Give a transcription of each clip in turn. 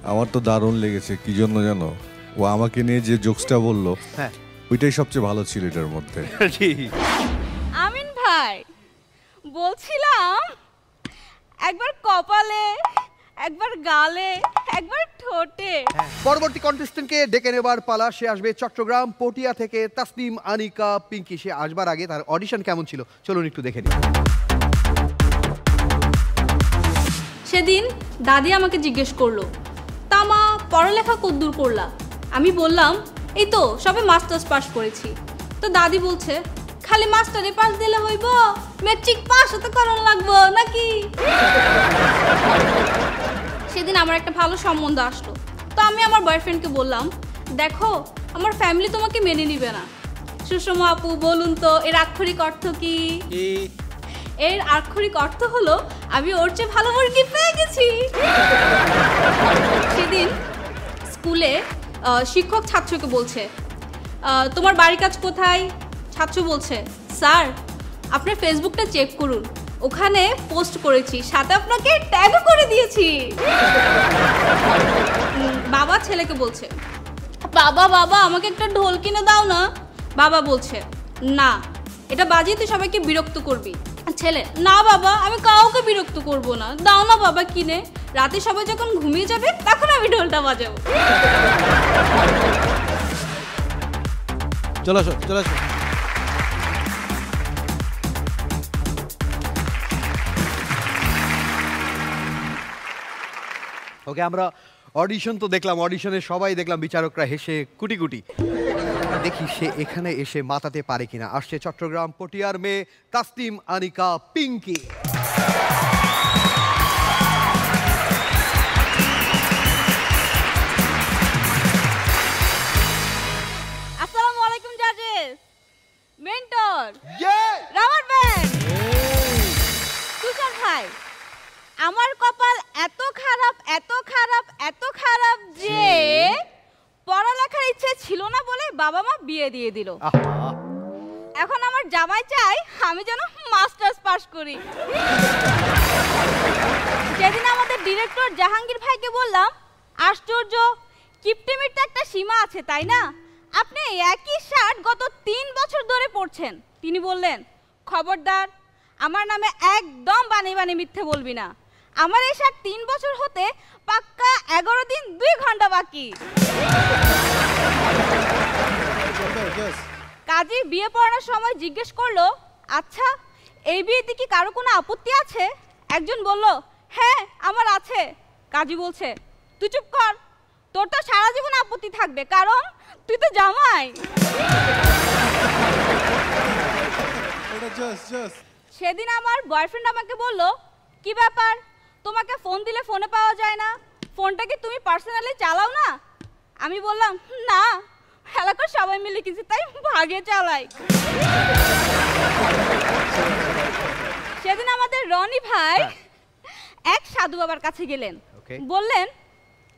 আমার তো দারুণ লেগেছে, কি জন্য জানো? ও আমাকে নিয়ে যে জোকসটা বললো, হ্যাঁ ওইটাই সবচেয়ে ভালো ছিল এটার মধ্যে। আমিন ভাই, বলছিলাম একবার কপালে, একবার গালে, একবার ঠোঁটে। পরবর্তী কন্টেস্টেন্টকে ডেকে নেবার পালা। সে আসবে চট্টগ্রাম পটিয়া থেকে। তাসনিম আনিকা পিঙ্কি। সে আসবার আগে তার অডিশন কেমন ছিল চলুন একটু দেখে নিই। সেদিন দাদি আমাকে জিজ্ঞেস করলো, তামা পড়ালেখা কদ্দূর করলা? আমি বললাম, এই তো সবে মাস্টার্স পাস করেছি। তো দাদি বলছে, খালি মাস্টারে পাস দিলে হইব, ম্যাট্রিক পাস তো করার লাগবো নাকি? সেদিন আমার একটা ভালো সম্বন্ধ আসলো। তো আমি আমার বয়ফ্রেন্ডকে বললাম, দেখো আমার ফ্যামিলি তোমাকে মেনে নিবে না। সুষমা আপু বলুন তো এর আক্ষরিক অর্থ কি? এর আক্ষরিক অর্থ হলো আমি ওর চেয়ে ভালো মুরগি পেয়ে গেছি। সেদিন স্কুলে শিক্ষক ছাত্রকে বলছে, তোমার বাড়ির কাজ কোথায়? ছাত্র বলছে, স্যার আপনার ফেসবুকটা চেক করুন, ওখানে পোস্ট করেছি, সাথে আপনাকে ট্যাগও করে দিয়েছি। বাবা ছেলেকে বলছে, বাবা বাবা আমাকে একটা ঢোল কিনে দাও না। বাবা বলছে, না এটা বাজিয়ে তুই সবাইকে বিরক্ত করবি। ছেলে, না বাবা আমি কাউকে বিরক্ত করব না, দাও না বাবা কিনে, রাতে সবাই যখন ঘুমিয়ে যাবে তখন আমি ঢোলটা বাজাবো। চলে আসো চলে আসো। ওকে, আমরা অডিশন তো দেখলাম, অডিশনে সবাই দেখলাম বিচারকরা হেসে কুটি কুটি। দেখি সে এখানে এসে মাতাতে পারে কিনা। আসছে চট্টগ্রাম পটিয়ার মেয়ে তাসনিম আনিকা পিঙ্কি। আসসালামু আলাইকুম জাজেস, মেন্টর, রাবার ব্যান্ড, তুষার ভাই। আমার কপাল এত খারাপ এত খারাপ এত খারাপ যে পড়ালেখার ইচ্ছে ছিল না বলে বাবা মা বিয়ে দিয়ে দিল। এখন আমার জামাই চাই আমি যেন মাস্টার্স পাস করি। সেদিন আমাদের ডিরেক্টর জাহাঙ্গীর ভাইকে বললাম, আশ্চর্য, কিপটিমির তো একটা সীমা আছে তাই না? আপনি একই শার্ট গত 3 বছর ধরে পরছেন। তিনি বললেন, খবরদার আমার নামে একদম বানিয়ে বানিয়ে মিথ্যে বলবি না। আমার এই শার্ট 3 বছর হতে পাক্কা 11 দিন 2 ঘন্টা বাকি। কাজী বিয়ে পড়ানোর সময় জিজ্ঞেস করলো, আচ্ছা এই বিয়েতে কি কারো কোনো আপত্তি আছে? একজন বলল, হ্যাঁ আমার আছে। কাজী বলছে, তুই চুপ কর, তোর তো সারা জীবন আপত্তি থাকবে, কারণ তুই তো জামাই। সেদিন আমার বয়ফ্রেন্ড আমাকে বলল, কি ব্যাপার তোমাকে ফোন দিলে ফোনে পাওয়া যায় না, ফোনটা কি তুমি পার্সোনালি চালাও না? আমি বললাম, না এলাকার সবাই মিলে কিছু তাই ভাগে চালাই। সেদিন আমাদের রনি ভাই এক সাধু বাবার কাছে গেলেন। বললেন,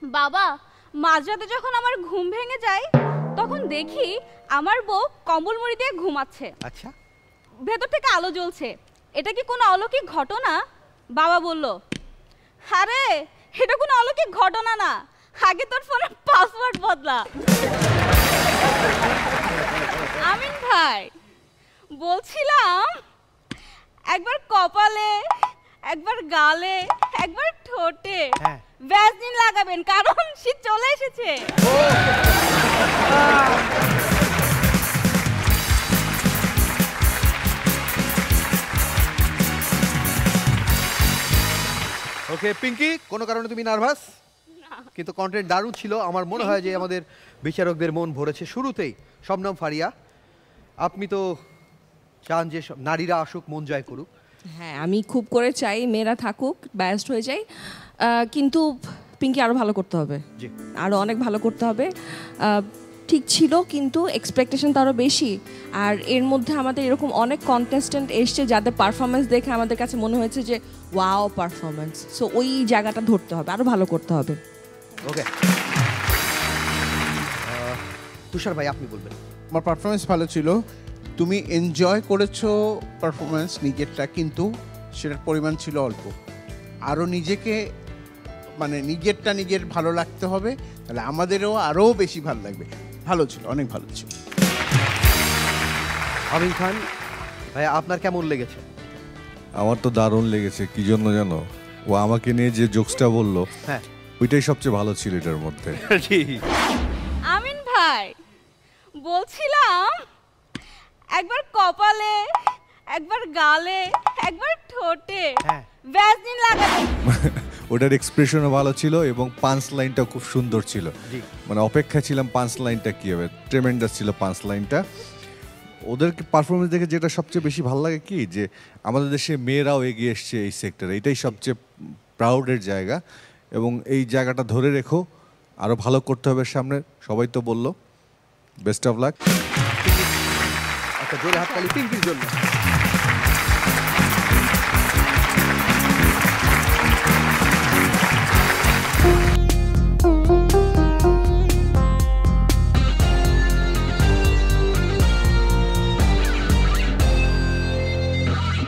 বাবা মাঝরাতে যখন আমার ঘুম ভেঙে যায় তখন দেখি আমার বউ কম্বল মুড়ি দিয়ে ঘুমাচ্ছে। আচ্ছা, ভেতর থেকে আলো জ্বলছে, এটা কি কোনো অলৌকিক ঘটনা? বাবা বলল, আরে এটা কোনো অলৌকিক ঘটনা না, আগে তোর ফোনের পাসওয়ার্ড বদলা। আমিন ভাই, বলছিলাম একবার কপালে, একবার গালে, একবার ঠোঁটে ভ্যাসলিন লাগাবেন, কারণ শীত চলে এসেছে। ওকে পিঙ্কি, কোনো কারণে তুমি নার্ভাস? কিন্তু কন্টেন্ট দারুণ ছিল। আমার মনে হয় যে আমাদের বিচারকদের মন ভরেছে শুরুতেই। শবনম ফারিয়া, আপনি তো চান যে নারীরা আসুক, মন জয় করুক। হ্যাঁ, আমি খুব করে চাই মেয়েরা থাকুক, বায়াসড হয়ে যাই, কিন্তু পিঙ্কি আরও ভালো করতে হবে, আরও অনেক ভালো করতে হবে। ঠিক ছিল কিন্তু এক্সপেকটেশন তো আরও বেশি। আর এর মধ্যে আমাদের এরকম অনেক কন্টেস্টেন্ট এসছে যাদের পারফরমেন্স দেখে আমাদের কাছে মনে হয়েছে যে ওয়াও পারফরমেন্স। সো ওই জায়গাটা ধরতে হবে, আরও ভালো করতে হবে। ওকে, তুষার ভাই আপনি বলবেন। আমার পারফরমেন্স ভালো ছিল, তুমি এনজয় করেছো পারফরমেন্স নিজেরটা, কিন্তু সেটার পরিমাণ ছিল অল্প। আরও নিজেকে মানে নিজেরটা নিজের ভালো লাগতে হবে, তাহলে আমাদেরও আরও বেশি ভালো লাগবে। ভালো ছিল, অনেক ভালো ছিল। আমিন খান ভাই, আপনার কেমন লেগেছে? আমার তো দারুণ লেগেছে। কি জন্য জানো? ও আমাকে নিয়ে যে জোকসটা বললো, হ্যাঁ ওইটাই সবচেয়ে ভালো ছিল এটার মধ্যে। জি। আমিন ভাই, বলছিলাম একবার কপালে, একবার গালে, একবার ঠোঁটে হ্যাঁ। ভ্যাসলিন লাগাতে। ওটার এক্সপ্রেশনও ভালো ছিল এবং পাঞ্চ লাইনটা খুব সুন্দর ছিল। জি। মানে অপেক্ষা ছিলাম পাঞ্চ লাইনটা কী হবে। ট্রেমেন্ডাস ছিল পাঞ্চ লাইনটা। ওদেরকে পারফরমেন্স দেখে যেটা সবচেয়ে বেশি ভালো লাগে কি, যে আমাদের দেশে মেয়েরাও এগিয়ে এসছে এই সেক্টরে, এটাই সবচেয়ে প্রাউডের জায়গা। এবং এই জায়গাটা ধরে রেখো, আরও ভালো করতে হবে সামনে। সবাই তো বললো বেস্ট অফ লাক। একটা জোরে হাততালি পিঙ্কির জন্য।